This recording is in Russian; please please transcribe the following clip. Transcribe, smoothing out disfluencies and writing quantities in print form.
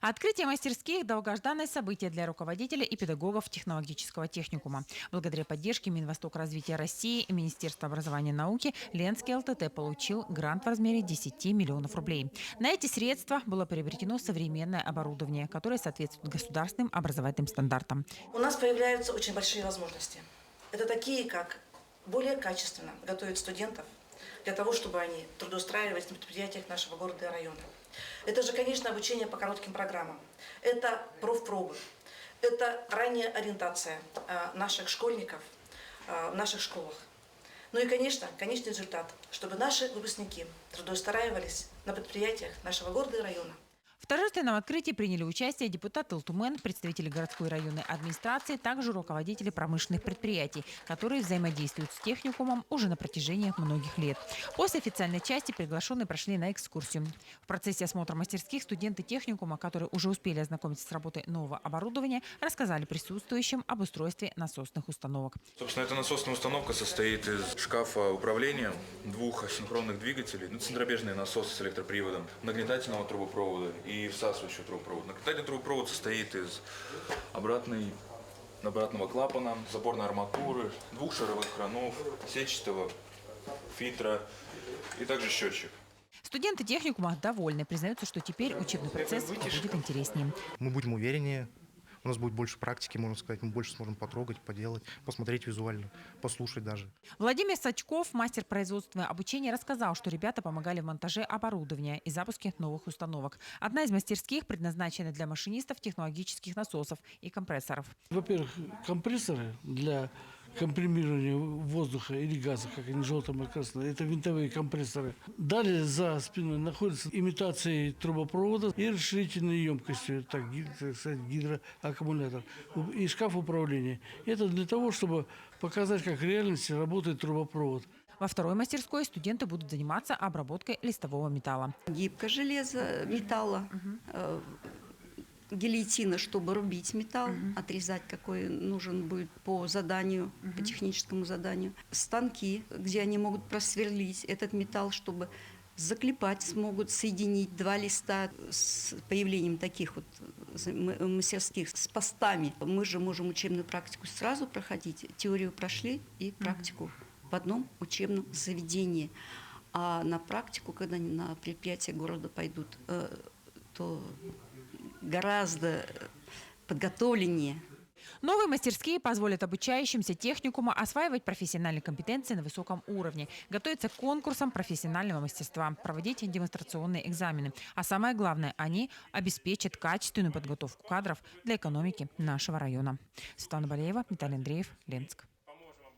Открытие мастерских – долгожданное событие для руководителей и педагогов технологического техникума. Благодаря поддержке Минвостокразвития России и Министерства образования и науки Ленский ЛТТ получил грант в размере 10 миллионов рублей. На эти средства было приобретено современное оборудование, которое соответствует государственным образовательным стандартам. У нас появляются очень большие возможности. Это такие, как более качественно готовить студентов для того, чтобы они трудоустраивались на предприятиях нашего города и района. Это же, конечно, обучение по коротким программам. Это профпробы. Это ранняя ориентация наших школьников в наших школах. Ну и, конечно, конечный результат, чтобы наши выпускники трудоустраивались на предприятиях нашего города и района. В торжественном открытии приняли участие депутаты Илтумен, представители городской и районной администрации, также руководители промышленных предприятий, которые взаимодействуют с техникумом уже на протяжении многих лет. После официальной части приглашенные прошли на экскурсию. В процессе осмотра мастерских студенты техникума, которые уже успели ознакомиться с работой нового оборудования, рассказали присутствующим об устройстве насосных установок. Собственно, эта насосная установка состоит из шкафа управления, двух асинхронных двигателей, центробежный насос с электроприводом, нагнетательного трубопровода и всасывающего трубопровода. Нагнетательный трубопровод состоит из обратного клапана, запорной арматуры, двух шаровых кранов, сетчатого фильтра и также счетчик. Студенты техникума довольны, признаются, что теперь учебный процесс будет интереснее. Мы будем увереннее, у нас будет больше практики, можно сказать, мы больше сможем потрогать, поделать, посмотреть визуально, послушать даже. Владимир Сачков, мастер производственного обучения, рассказал, что ребята помогали в монтаже оборудования и запуске новых установок. Одна из мастерских предназначена для машинистов технологических насосов и компрессоров. Во-первых, компрессоры для компримирования воздуха или газа, как они желтым и красным, это винтовые компрессоры. Далее за спиной находятся имитации трубопровода и расширительной емкостью, так сказать, гидроаккумулятор и шкаф управления. Это для того, чтобы показать, как в реальности работает трубопровод. Во второй мастерской студенты будут заниматься обработкой листового металла. Гибкое железо, металла, гильотина, чтобы рубить металл, отрезать, какой нужен будет по заданию, по техническому заданию. Станки, где они могут просверлить этот металл, чтобы заклепать, смогут соединить два листа с появлением таких вот мастерских с постами. Мы же можем учебную практику сразу проходить. Теорию прошли и практику в одном учебном заведении. А на практику, когда они на предприятия города пойдут, то гораздо подготовленнее. Новые мастерские позволят обучающимся техникума осваивать профессиональные компетенции на высоком уровне, готовиться к конкурсам профессионального мастерства, проводить демонстрационные экзамены. А самое главное, они обеспечат качественную подготовку кадров для экономики нашего района. Светлана Балеева, Виталий Андреев, Ленск.